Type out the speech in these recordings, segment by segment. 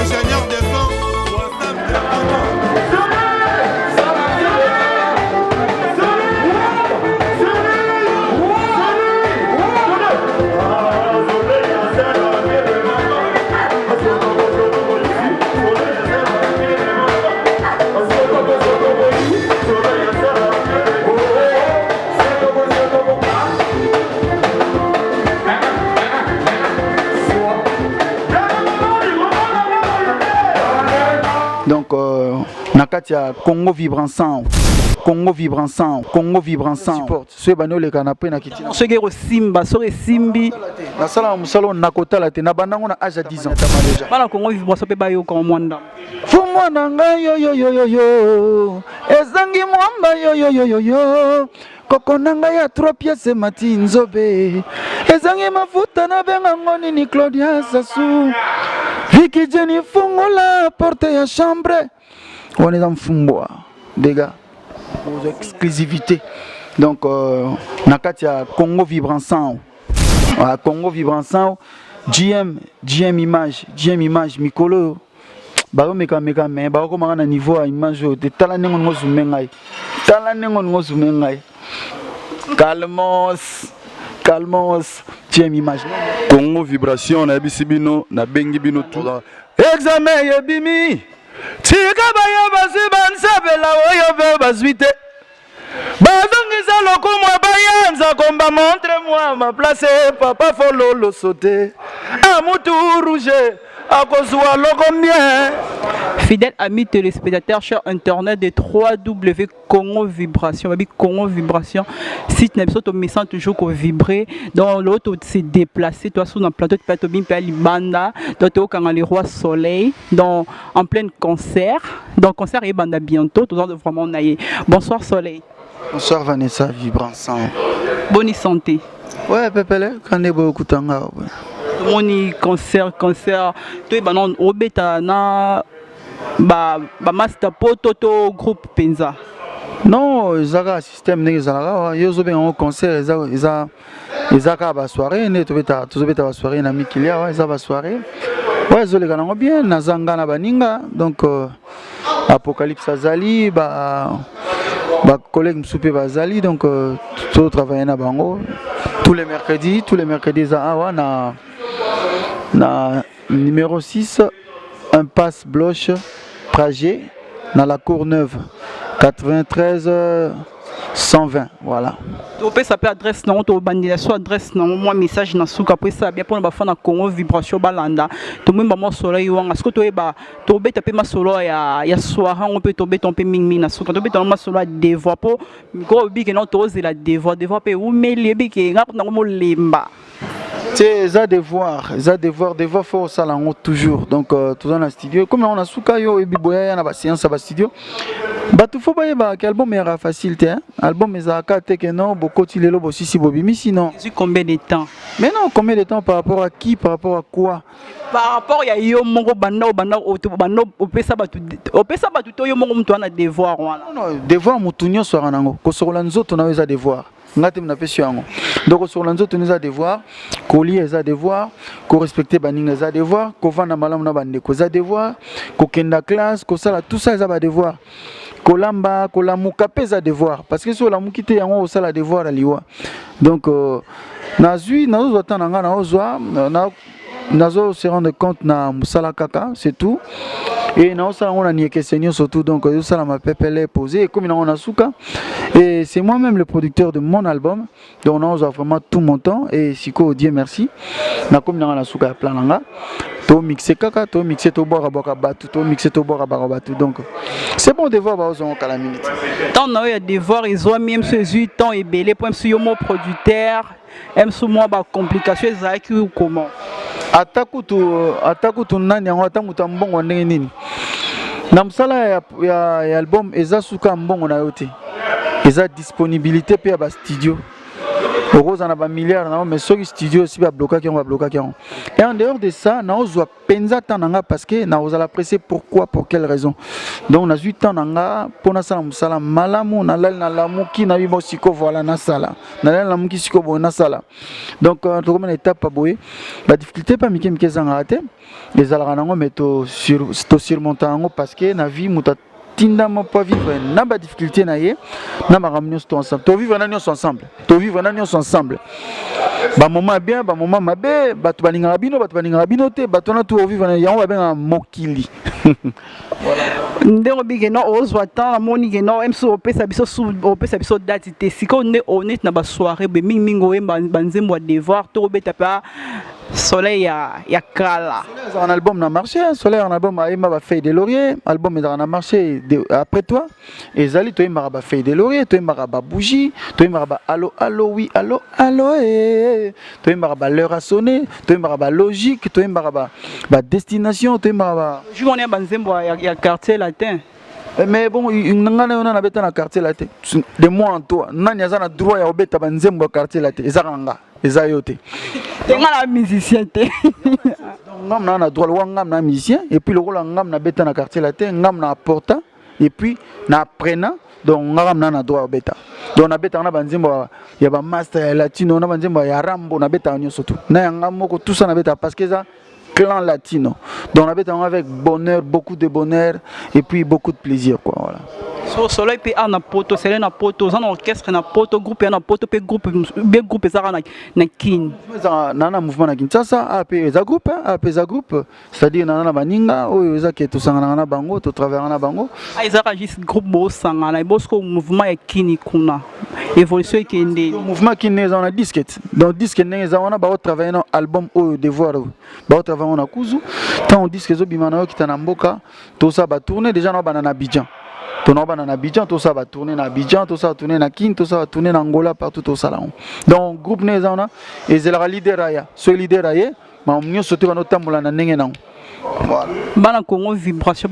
Ingénieur des sons. Donc, Nakatia Congo Vibrant Sound. Congo Vibrant Sound. Congo Vibrant Sound. Support. Ce bano le canapé na kiti. Ce qui est Simba, ce qui est Simbi. Na sala musalo nakota la te na banango na âge à 10 ans. Bala Congo Vibrant Sound pe ba yo comme mwanda. Fumwa nanga yo yo yo yo yo. Ezangi mwamba yo yo yo yo yo. Koko nanga ya 3 pièces mati nzobe. Ezangi mafuta na benga ngoni ni Claudia Sassou. Viki Jenny fungola porte ya chambre. On est dans Fumboa, des gars, aux exclusivités. Donc, Nakatia Congo Vibrant Sound. Congo Vibrant Sound. GM Image, Mikolo. Baro meka mais baro comment na niveau à image de talanengo ngozumengai. Talanengo ngozumengai. Calmos, GM Image. Congo Vibration na bisibino na bengi bino tout. Examen yebimi. Tika baya basiban sabela oyo be baswite. Bazongisa lokumwa bayanza komba montre-moi ma place papa follow sauter. Amutu rouge. Fidèles amis téléspectateurs, chers internet de 3W Congo Vibration, Congo Vibration, site n'est pas message toujours qu'on vibrer, dans l'autre c'est déplacé, toi sur un plateau de plateau bien Libanda, d'autres quand les rois soleil, dans en plein concert, donc concert et banda bientôt, tout le vraiment naïe. Bonsoir soleil. Bonsoir Vanessa, Vibrant Sound. Bonne santé. Ouais, Pépele, quand est beaucoup de temps. Moni concert toi banon obeta na ba master poto groupe penza non ezaka système ndenge ezalaka yo zo benga concert ezaka ba soirée ne tobeta ba soirée na mikilia wa eza ba soirée ouais zo leka nango bien nazanga na baninga donc Apocalypse azali ba collègue msupe bazali donc tout travailler na bango tous les mercredis za awa na numéro 6 impasse Bloche Prager dans la Courneuve 93 120 voilà. Tu peux saper adresse non to bandila so adresse non moi message na suka après ça bien pour ba fana Congo Vibration balanda to mwimba mo soleil wanga ce que to eba to beta pe ma solo ya soir on peut tomber ton pe ming na suka to beta ma solo devoir po go bi que non to la devoir pe ou mais le bi que ngap na mo lemba. C'est ça devoir faut ça là toujours donc tout dans le studio comme on a suka yo et biboya na ba séance ba studio bah tout faut pas que album est facilité hein album ezaka te que non beaucoup tu lelo bossi si bobimi sinon combien de temps mais non combien de temps par rapport à qui par rapport à quoi par rapport ya yo mongo banda opesa batu to yo mongo mtu ana devoir wana non devoir mutunyo so ranango ko sokola nzoto na weza devoir ngati mna pesi yango donc sur la nzoto nous a devoir ko li eza devoir ko respecter baninga eza devoir ko vana malamu na bande ko eza devoir ko kenda classe ko sala tout ça eza ba devoir ko lamba ko lamuka pesa devoir parce que sur la mukite yango o sala devoir aliwa donc nazui nazo attendre nga na ozwa nazo se rendre compte na musala kaka c'est tout. Et nous avons un question surtout donc nous avons ma pépelle posée et comme on a souka et c'est moi-même le producteur de mon album donc nous avons vraiment tout mon temps et siko Dieu merci na comme on a souka plan nga to mixer kaka to mixer to boire boka batu to mixer to boire batu donc c'est bon de voir ba ozon kala minute tant na ya devoir ils ont même ce 8 ans et belé pour sur mon producteur aime sous moi ba complication ezaki comment atakutu nani yango atamuta mbongo ndenge nini na msala ya album eza suka mbongo na yote eza disponibilité pe ya ba studio Rose en a ba milliard na mais sur studio aussi ba bloquer qui on va bloquer qui on. Et en dehors de ça, na ozwa penza tananga parce que na oza l'apprécier pourquoi pour quelle raison. Donc na 8 ans nanga pona sala musala malamu na lal na lamuki na bibo siko voilà na sala. Na lal na muki siko bona sala. Donc to comme une étape pas boye. La difficulté pas mike mike zanga raté. Les alaranango mais to surmonter parce que na vie muta tinda mo pas vivre na ba difficulté na ye na ba ramener tout ensemble to vivre na nyonso ensemble to vivre na nyonso ensemble ba moment bien ba moment mabe ba to baninga bino te ba to na to vivre na yango ba benga mokili ndeko bigeno ozwa tant moni geno emso opesa biso date te siko ne honnête na ba soirée be mingo banzembo devoir to beta pa soleil ya kala un album na marché soleil un album a ma feuille de laurier album na marché après toi et zali to ma ba feuille de laurier to ma ba bougie to ma ba allo oui allo to ma ba l'heure a sonné to ma ba logique to ma ba destination to ma ba je connais banzembo ya quartier latin. Mais bon, ngana na beta na quartier latin de moi en toi nani azana droit ya obeta banzembo quartier latin ezanga ezayote tenga la musicien te ngam na droit wa ngam na musicien et puis le rôle ngam na beta na quartier latin ngam na apportant et puis na apprenant donc ngam na droit beta donc na beta na banzembo ya ba master latino na banzembo ya rambo na beta nyoso tout na ngam moko tout ça na beta parce que ça clan latino donc na beta avec bonheur beaucoup de bonheur et puis beaucoup de plaisir quoi voilà. So soleil pe na poto sele na poto za na orchestre na poto groupe na poto pe groupe za na kin na mouvement na Kinshasa AP za groupe c'est-à-dire na baninga oyo za ke to sangana na bango to travers na bango aizaka juste groupe bo sangana e bosko mouvement ya kini kuna évolution ekende mouvement kini za na disquette donc disquette ne za wana ba travailler na album oyo devoir ba travailler na kuzu tant disque zo bimana yo kitana mboka to ça ba tourner déjà na banana Abidjan. Tout ça va Abidjan, tout ça va tourner na Abidjan, tout ça va tourner na Kin, tout ça va tourner na Angola, partout au salon. Donc groupe Nezana et c'est le leader aya. Ce leader aya, mais on mieux sauter dans notre tambola na nenge na. Voilà. Bana Congo vibration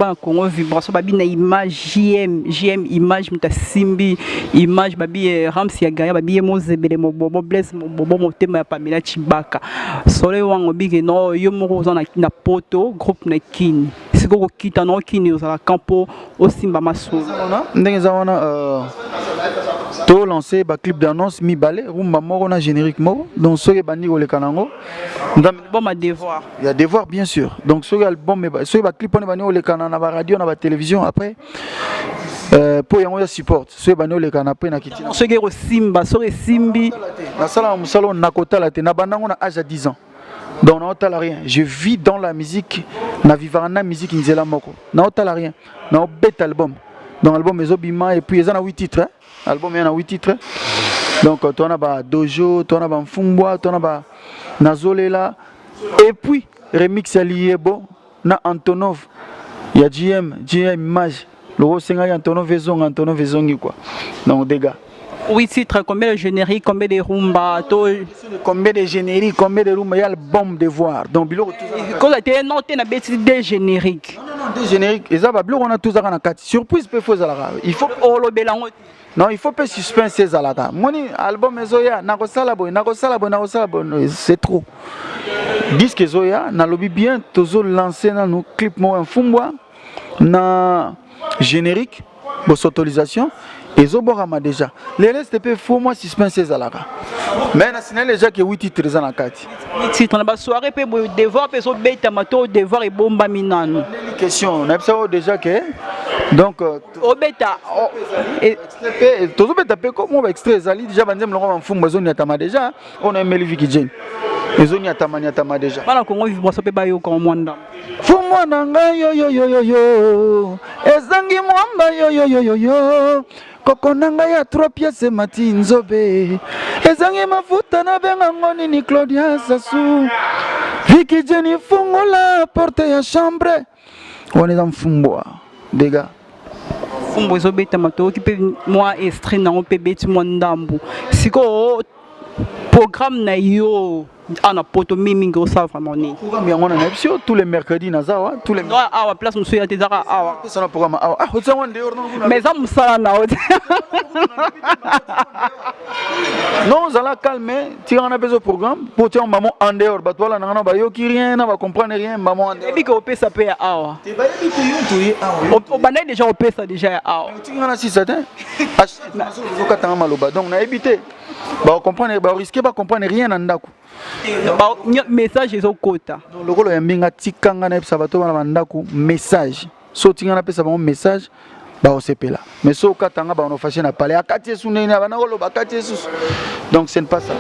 babi na image JM image muta simbi image babi Ramsi ya Gaya babi Mozebele mobobo bless mobobo motema ya Pamela Chibaka. Soleil wango bige no yo moko na poto groupe na Kin. Siko kita no Kin za campo au Simba Maso. Ndenge za wana to lancer ba clip d'annonce mi balé rumba moko na générique moko donc soki bandi ko le kanango bon ma devoir il y a devoir bien sûr donc soki album soki ba clip on bandi ko le kanana ba radio na ba télévision après pour yango ya support soki bandi ko le kanana après na kiti soki ko simba soki simbi na sala musalo na kotala te na bandango na âge à 10 ans donc na otala rien je vis dans la musique na vivre na musique nzela moko na otala rien na bet album donc album ezobima et puis ezana 8 titres album yana 8 titres donc tu as ba dojo tu as ba mfumbwa tu as ba nazolela et puis remix ya liebo na Antonov ya GM image le senga ya Antonov ezongi quoi donc des gars 8 titres, combien de génériques, combien de rumba, combien de génériques, combien de rumba, il y a l'album Devoir. Donc bilo quand tu as noté na bêtise des génériques. Non, des génériques, et ça va bilo on a tous à 4 surprise peut faire ça. Il faut non, il faut pas suspense ces alaka. Moni album ezoya na ko sala boy, c'est trop. Disque ezoya na lobby bien tozo lancer na nos clip mo mfumbwa na générique pour autorisation. Les oborama déjà. Les restes peut faut moi suspense ces alaka. Mais na signal déjà que 8 titres dans la carte. 8 titres na ba soirée peut devoir peut so beta mato devoir et bomba minano. Question, on a ça déjà que donc au beta et tout beta peut comme on va extrait zali déjà bandem le roi fumba zone ya tama déjà on a Melvin Kijeni. Les zones ya tama déjà. Bana Congo vibration peut ba yo comme mwanda. Fumwa nanga yo ezangi mwamba yo koko nanga ya 3 pièces mati nzobe ezangi mafuta na benga ngoni ni Claudia Sassou Viki Jenny fungola porte ya chambre on est dans Fumbwa des gars Fumbo zo beta mato ki pe moi extrait na on pe beti mwandambu siko programme na yo ana poto mingi osala vraiment nini programme yango na nayebi tous les mercredis naza awa tous les no awa place mosusu ya te ezaka awa pesana programme awa otiango ndeor mais eza mosala na yo te non ozala calme tikanga na bezo programme po tiango mamo en dehors bato balandanga na bayoki rien na bacomprendre rien mamo en dehors ebi ke opesa mpe ya awa bayebi te yo toye awa obandai déjà opesa déjà ya awa tikanga na sisa te ozokatanga maloba donc nayebi te bariske bacomprendre rien na ndako message ezokota lokolo ya mbinga tikanga nayebisa bato bana bandako message so tikanga napesa bango message baosepela mais so okatanga baonofashe na pale akati esu ndeni abana koloba akati esusu donc ce n'est pas ça.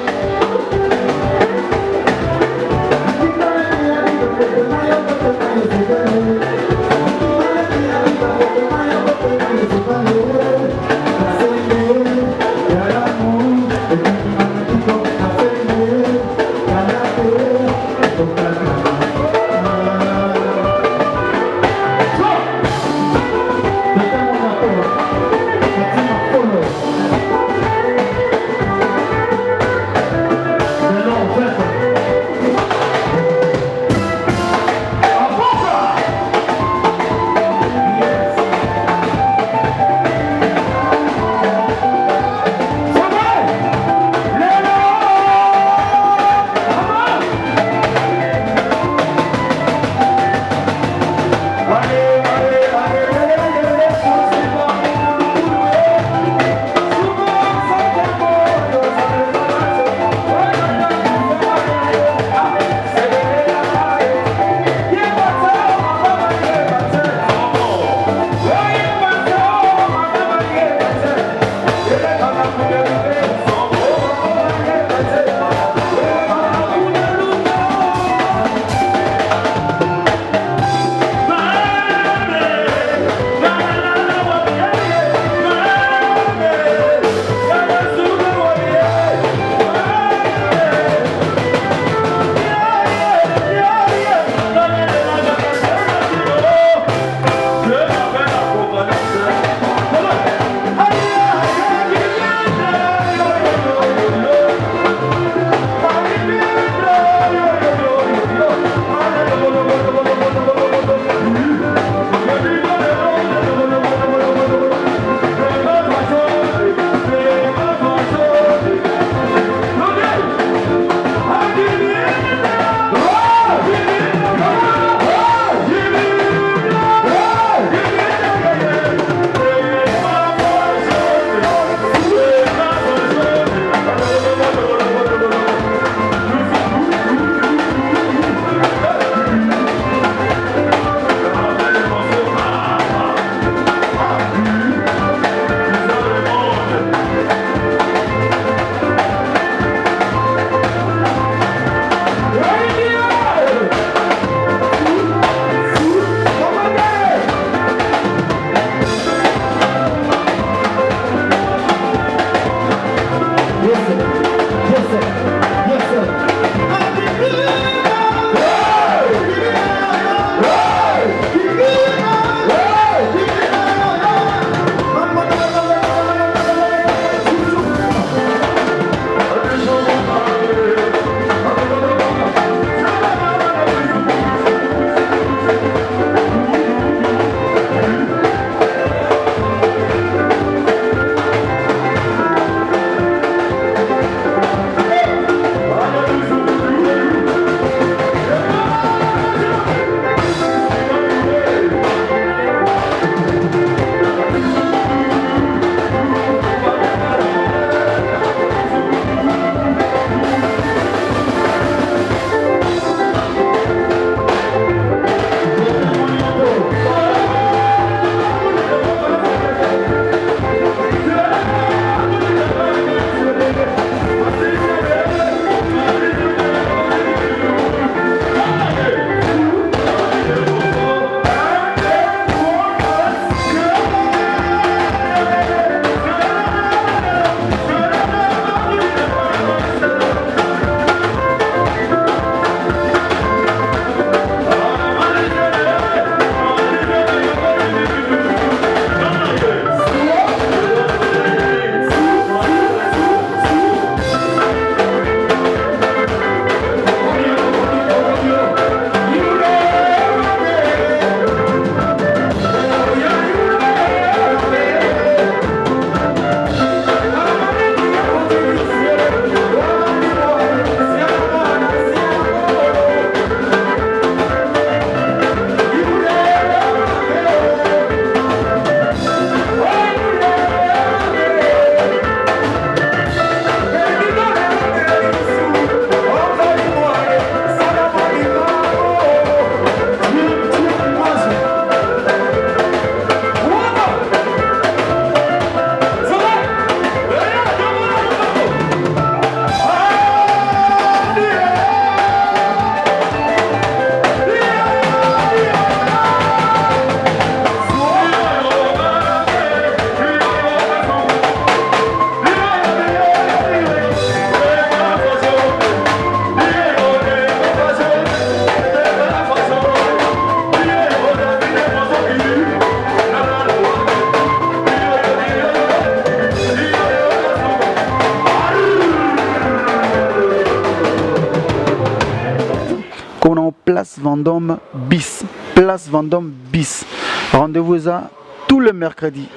place Vendôme bis. Place Vendôme bis. Rendez-vous ça tout le mercredi.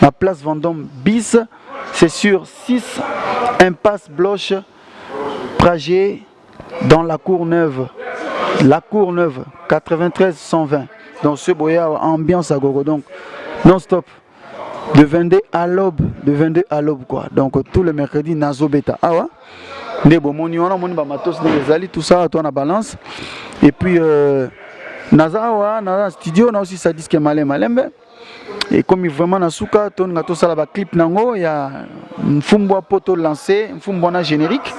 La place Vendôme bis, c'est sur 6 impasse Bloche, Pragé, dans la Courneuve. La Courneuve, 93 120. Donc ce boyard ambiance à gogo, donc non-stop. De 22 à l'aube, quoi. Donc tout le mercredi, Nazo Beta. Ah ouais? Tout ça, toi, on a balance. Et puis, Naza studio, on a aussi ça disque malem. Et comme il vraiment na souka, on a tout ça là, clip nango, il y a un fumbo poto lancé, un fumbo na générique,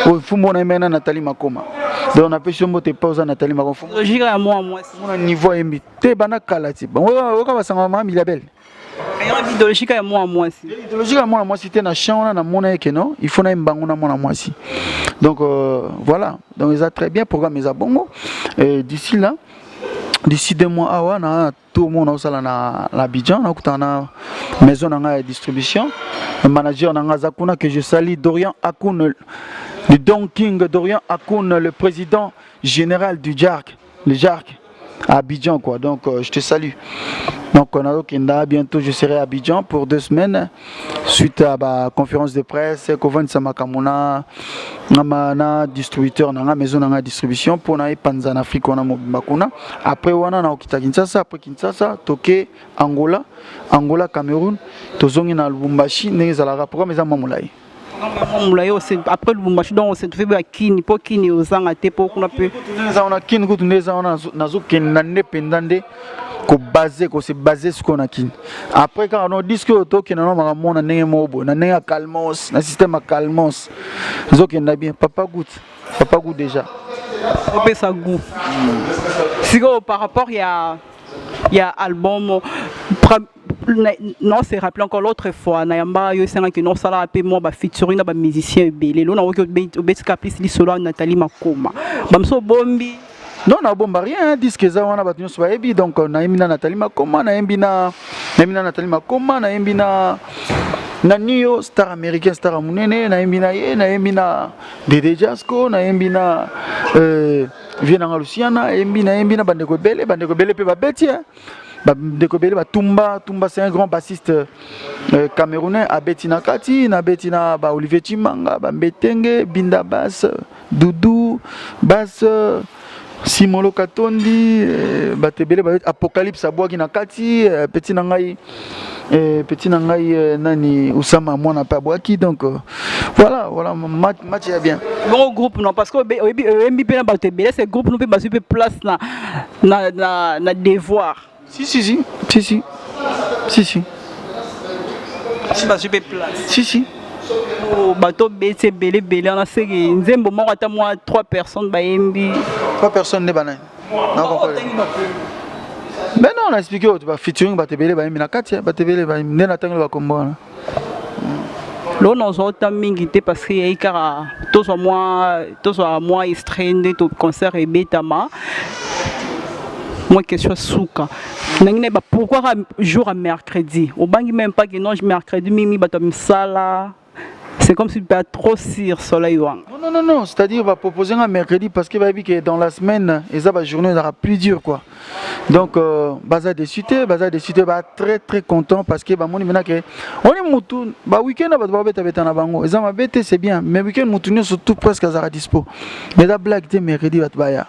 un fumbo na mena Nathalie Makoma. Donc on a pu chombo te pause Nathalie Makoma. Logique à moi. On a niveau MB. Te bana kalati. Bon, on va s'en va il label. Idéologique à moi si. Idéologique à moi c'était na champ na mona que non, il faut na mbango na moi si. Donc voilà, donc ils a très bien programmé ça bongo. Et d'ici là, d'ici 2 mois awa tout le monde a na Abidjan, na maison de distribution. Le manager na Zakuna que je salue Dorian Akoun, le Don King Dorian Akoun, le président général du JARC, le JARC à Abidjan quoi. Donc je te salue. Donc on a bientôt je serai à Abidjan pour 2 semaines suite à la conférence de presse Kovan Samakamuna na distributeur na maison na distribution pour na Panza en Afrique on a Makuna. Après on a okita Kinshasa, après Kinshasa toke Angola Cameroun tozongi na Lubumbashi neza la programme za mamulai. Après le Lubumbashi donc on s'est fait à Kini pour Kini aux angate pour qu'on a pu on a Kini kutuneza on a nazo kenande pendande ko se baser sur qu'on a Kini. Après quand on dit que auto qui na mona ndenge mobo na ndenge calmos na système à calmos zo kenda bien papa goûte déjà on peut ça goût si par rapport il y a album non c'est rappelé encore l'autre fois Nayamba yo senga que non ça la pe mo ba featuring ba musicien belé lo na ko bet kapis li solo Nathalie Makoma bamso bombi non na bomba rien disque za wana batu nso ba ebi donc na yembi na Nathalie Makoma na yembi na Nathalie Makoma na yembi na Nio star américain star amunene na yembi na Dede Jasco na yembi na Viena Luciana yembi na bandeko bele pe ba betia Bandekobele Tumba c'est un grand bassiste camerounais à Betina Kati na Betina ba Olivier Chimanga ba Mbetenge Binda Bass Doudou Bass Simolo Katondi batebele ba Apocalypse Abwaki na Kati petit na ngai nani Usama mwana pa Abwaki donc voilà match est bien bon groupe non parce que MBP na batebele c'est groupe nous peut baser place na devoir. Si. Si bah je peux place. Si. Oh bateau c'est belé on a c'est nzembo moko ata moi 3 personnes ba MB. 3 personnes ne banane. Mais non on a expliqué tu vas featuring ba tebele ba MB na kati ba tebele ba ne na tango ba kombo. Là on a mingi te parce que y a tout soit moi estreindé tout concert et betama. Moi question souka nangine ba pourquoi jour à mercredi au bangi même pas que non mercredi mimi batom sala c'est comme si pas trop sur soleil wang. Non, c'est-à-dire on va proposer un mercredi parce que que dans la semaine et ça va journée sera plus dur quoi. Donc baza décidé va très content parce que mon maintenant que on est mutu ba week-end ba beta na bango et ça ma bête c'est bien mais week-end mutu surtout presque à dispo. Mais la blague de mercredi va baya.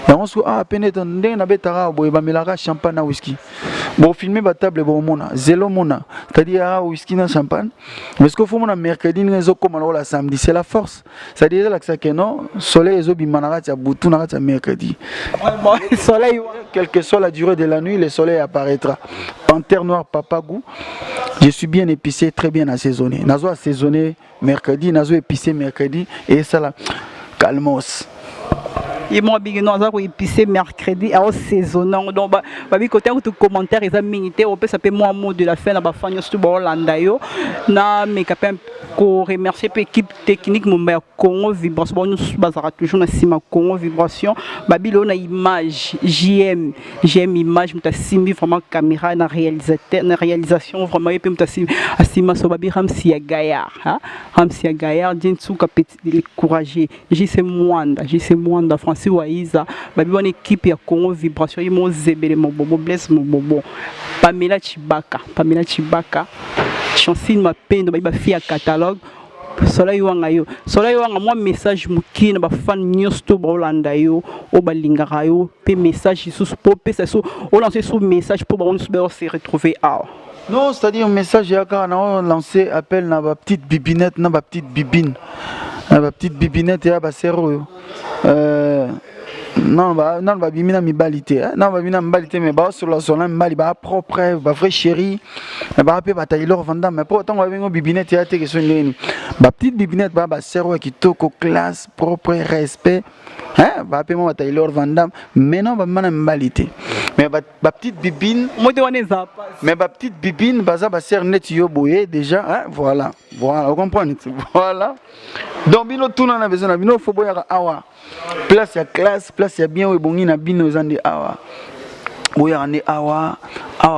Et on se peine ndenge na beta boy ba melara champagne na whisky. Bon filmer ba table bon mona zéro mona. C'est-à-dire whisky na champagne. Mais ce qu'il faut mon mercredi comme la samedi c'est la force c'est-à-dire que non soleil ezo bimanara tia butu na tia mercredi soleil quelle que soit la durée de la nuit le soleil apparaîtra. Panthère noire papa goût je suis bien épicé très bien assaisonné nazo assaisonné mercredi nazo épicé mercredi et ça là calmos et moi big non ça épicé mercredi à saisonnant donc ba bi côté tout commentaire ils a minité on peut s'appeler moi mot de la fin na ba fanya stu ba Hollanda yo na me capable ko remercier l'équipe technique mon Congo vibration bon nous basera toujours na sima Congo vibration babilo na image JM image muta simbi vraiment caméra na réalisation vraiment et puis muta sima so babi Ramsi ya Gaillard Ramsi ya Gaillard Jinsu petit courageux JC Mwanda français Chancy Waiza babi bonne équipe ya Congo Vibration imo zebele mobobo Blaise mobobo Pamela Chibaka Chancy Mapendo babi ba fille catalogue Soleil wanga moi message mukina ba fan news to ba Olanda yo o balingaka yo pe message sous popé ça sous o lancer sous message pour on se retrouver à non c'est-à-dire un message ya ka na lancer appel na ba petite bibinette na ba petite bibine na ba petite bibinette ya ba sero non ba bimina mibalité non ba bimina mibalité mais ba sur la zone mibali ba propre ba vrai chéri ba pe ba Taylor Vandam mais pour autant ba bengo bibinette ya te que son ndeni ba petite bibinette ba sero qui toko classe propre respect hein ba pe mo Taylor Vandam mais non ba mana mibalité mais ba petite bibine mais ba petite bibine baza ba ser net yo boye déjà hein voilà vous comprenez voilà donc bino tuna na besoin na bino faut boya awa place ya classe place ya bien ebongi na bino zande awa boya ande awa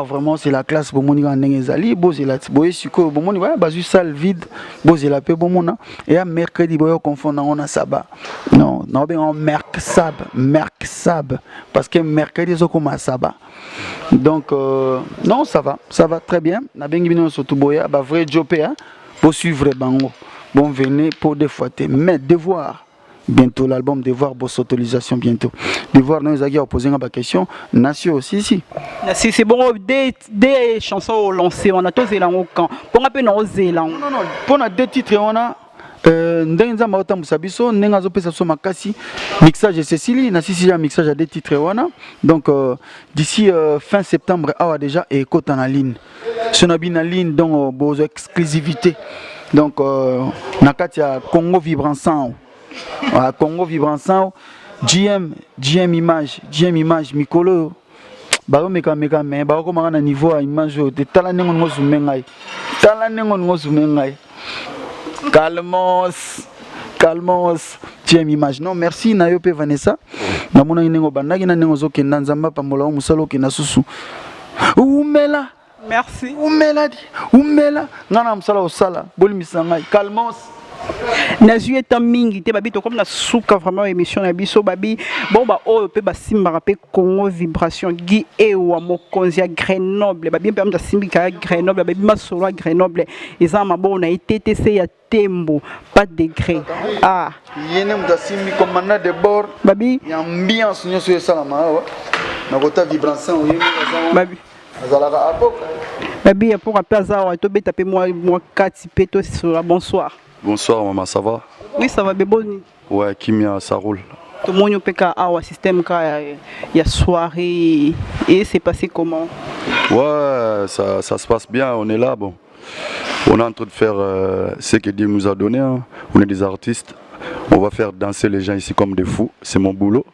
vraiment c'est la classe bomoni ga ndenge ezali bozela boye siko bomoni ba bazu salle vide bozela pe bomona et ya mercredi boyo confondre on saba non ben on merc sab parce que mercredi zo comme saba donc non ça va très bien na bengi bino surtout boya ba vrai jopé hein pour suivre bango bon venez pour des fois mais devoir bientôt l'album Devoir boss autorisation bientôt Devoir nous a posé une question Nation aussi si c'est bon des chansons lancées on a tous les langues quand pour un peu non pour na deux titres on a ndenza maota musabiso nenga zo pesa so makasi mixage Cécilie na sisi ya mixage à deux titres wana donc d'ici fin septembre awa déjà et côté en ligne sonabi na ligne donc bozo exclusivité donc nakatia Congo Vibrant Congo Vibrant GM image mikolo baro meka mais baro komanga na niveau à image de tala nengo ngozumengai calmos GM image non merci na yo pe Vanessa na mona nengo bandaki na nengo zokenda nzamba pambola musalo ke na susu umela merci umela ngana musala osala bolimisa ngai calmos Nazu est en mingi te babi to comme na souka vraiment émission na biso babi bon ba o pe ba simba rapé Congo Vibration Guy Ewa mokonzi ya Grenoble babi pe amta simbi ka Grenoble babi masolo Grenoble ezama bon na TTC ya Tembo pas degré ah yene mta simbi commandant de bord babi ya ambiance nyoso ya salama na kota Vibration oyemi babi azalaka apoka babi pour appeler za to beta pe moi kati pe to sur bonsoir. Bonsoir maman, ça va? Oui, ça va bien. Ouais, Kimia, ça roule. Tout le monde peut avoir un système, il y a soirée, et c'est passé comment? Ouais, ça se passe bien, on est là, bon. On est en train de faire ce que Dieu nous a donné, hein. On est des artistes, on va faire danser les gens ici comme des fous, c'est mon boulot.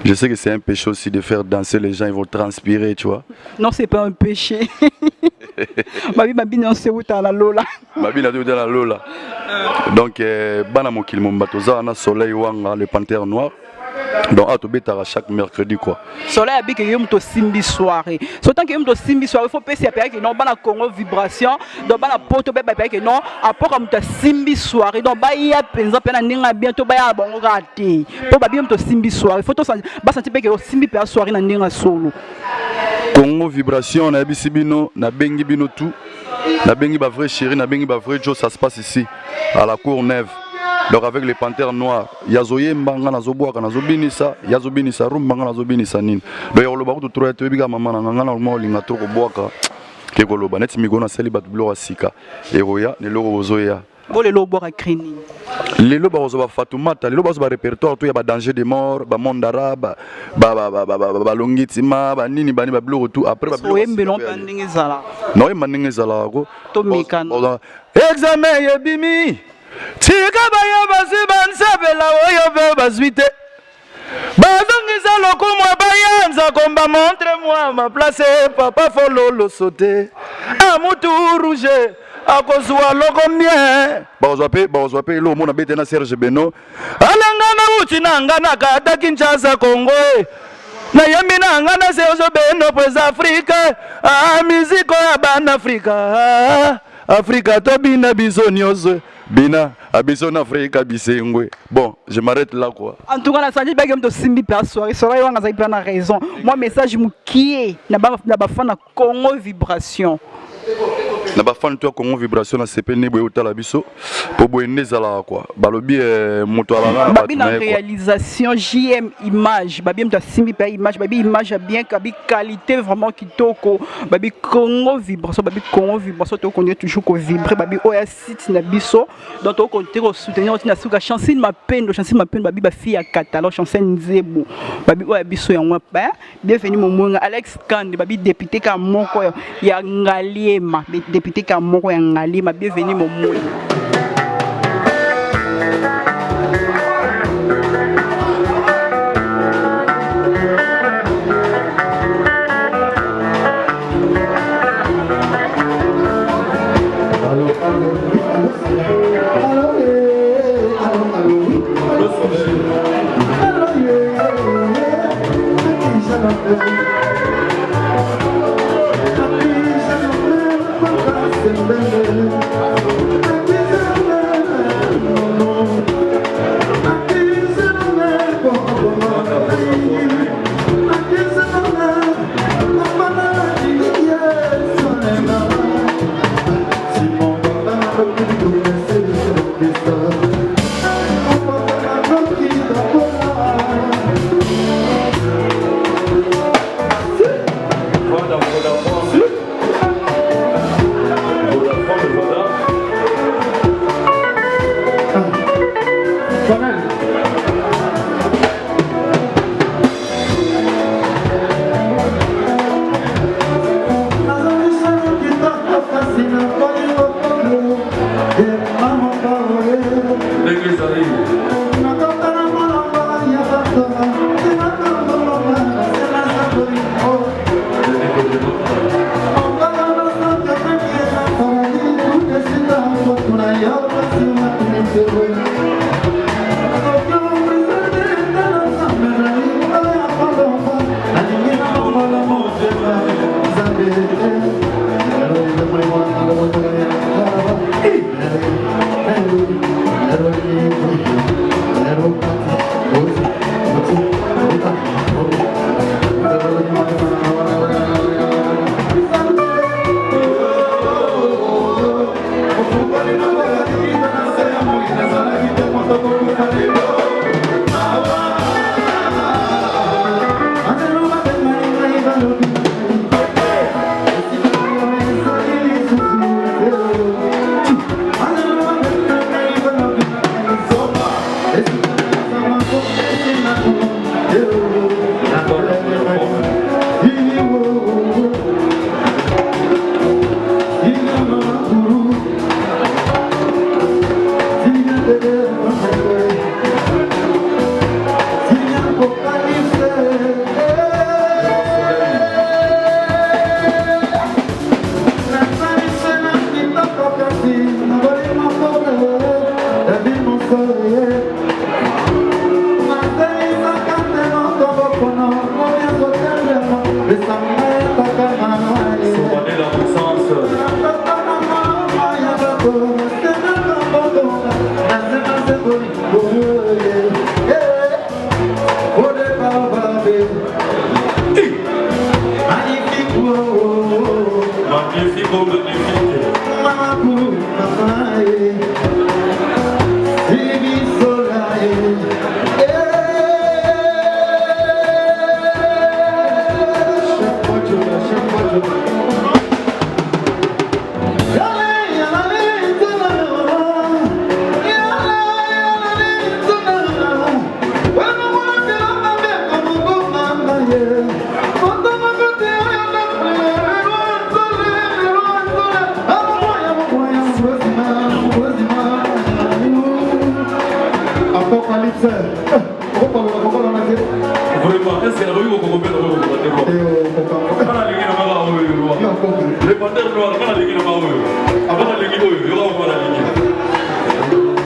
Je sais que c'est un péché aussi de faire danser les gens, ils vont transpirer, tu vois. Non, c'est pas un péché. Babi non c'est où t'as la lola. Babi na dans la lola. Donc bana mokili mombatoza na Soleil wanga le panthère noir. Donc à Tobetara chaque mercredi quoi. Soleil habite que yom to simbi soirée. Autant que yom to simbi soirée, faut passer à que non bana Congo Vibration, donc bana poto be ba que non apport comme ta simbi soirée. Donc ba ya penza pena ninga bientôt ba ya bongo raté. Pour ba yom to simbi soirée, faut to ba sentir que simbi pe soirée na ninga solo. Congo Vibration na bisibino na bengi bino tout. Na bengi ba vrai chéri, na bengi ba vrai Joe, ça se passe ici à la Courneuve. Donc avec les panthères noirs, yazoye mbanga na zoboaka na zobinisa, yazobinisa rumbanga na zobinisa nini. Donc yolo ba ko to to biga mama na ngana na mo linga to ko boaka. Ke ko loba net migona seli bat blo asika. Eroya ne loro bozoya. Bo le lobo a crini. Les lobes ba Fatoumata, les lobes ba répertoire tout ya ba danger de mort, ba monde arabe, ba longitima, ba nini ba ni ba blo tout après ba blo. Embelon pandingi zala. Non e maningi zala ko. To mikana. Examen yebimi. Tika baya basiban sabela oyo be basvite. Bazongisa lokumwa bayanza komba montre-moi ma place papa fololo sauter. Amutu rouge. Akozwa loko mien bazwa pe lo mona bete na Serge Beno alangana uti na ngana kata Kinshasa Congo na yamina ngana Serge Beno pwez Afrika miziko ya ban Afrika to bina bizonyozo Bina, Abison Afrique, Abissengwe. Bon, je m'arrête là quoi. En tout cas, la santé bagam de simbi per soirée. Soirée on a pas raison. Moi message mu qui na ba fan na Congo vibration. Na ba fan toi Congo vibration na CP ne boyo tala biso po boyende zala quoi. Balobi moto ala babi na réalisation JM image, babi mta simbi per image, babi image bien babi qualité vraiment kitoko, babi Congo vibration to connaît toujours ko vibrer babi oya site na biso donc to compter ko soutenir na suka chancine mapendo babi ba fille à catalogue chancine nzebo babi oya biso ya mwa pa bienvenue momonga Alex Kande babi député ka moko ya Ngaliema député ka moko ya Ngaliema bienvenue momonga.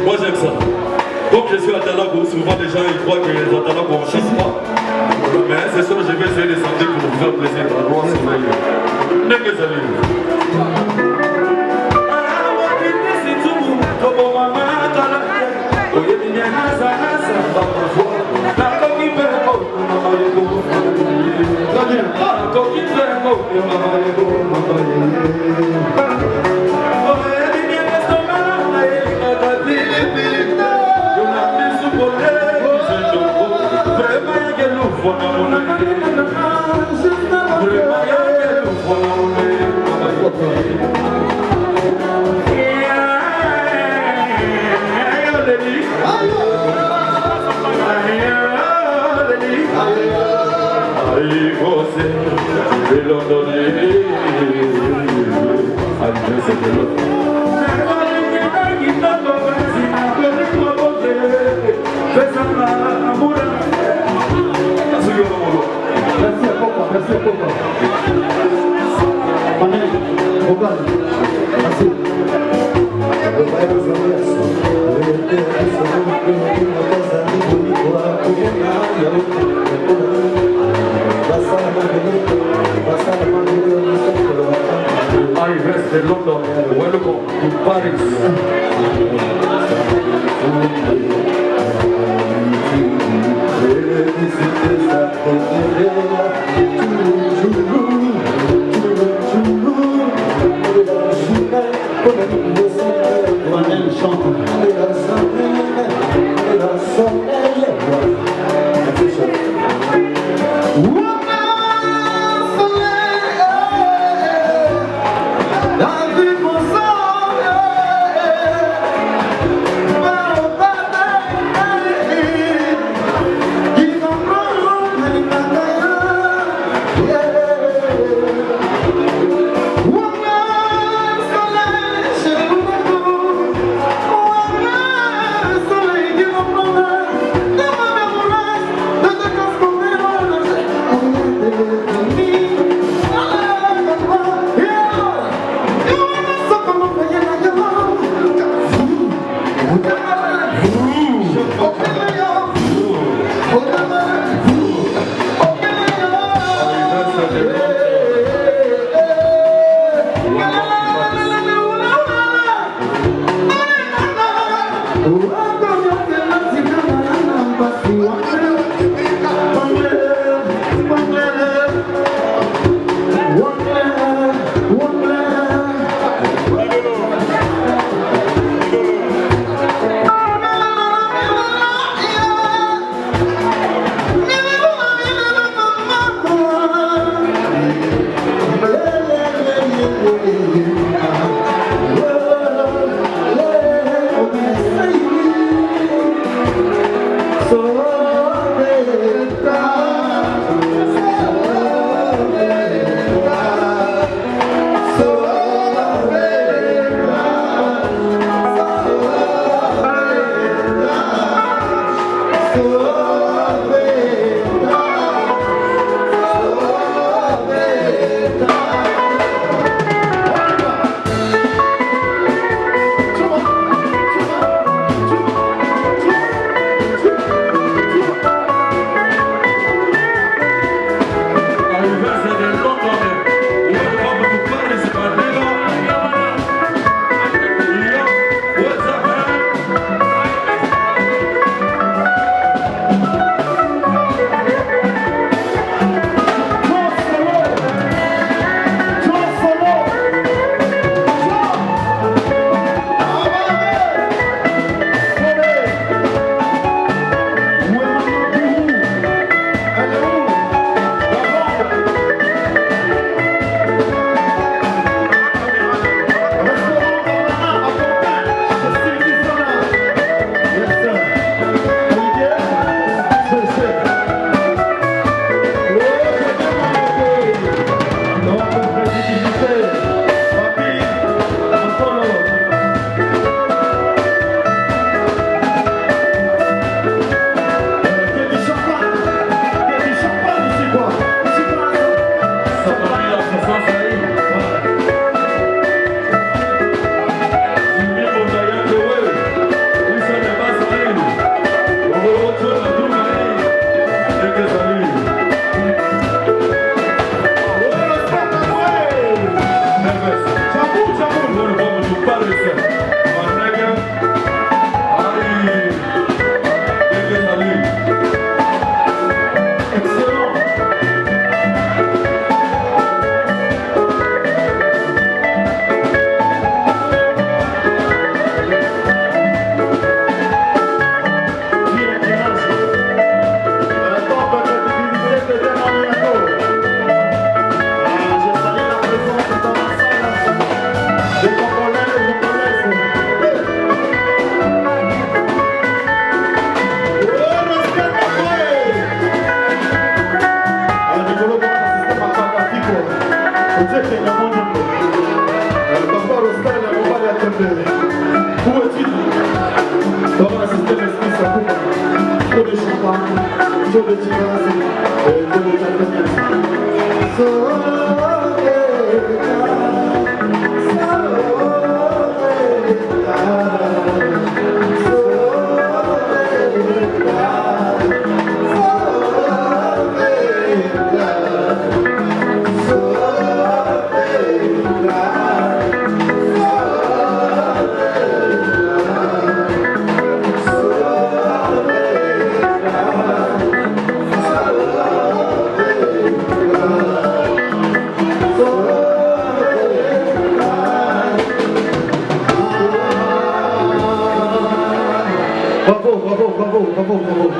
Moi j'aime ça. Donc je suis à Talago, souvent les gens ils croient que les Talago on ne chasse pas. Mais c'est sûr que je vais essayer de sentir pour vous faire plaisir. N'est que ça. Bravo, bravo, bravo, bravo, bravo.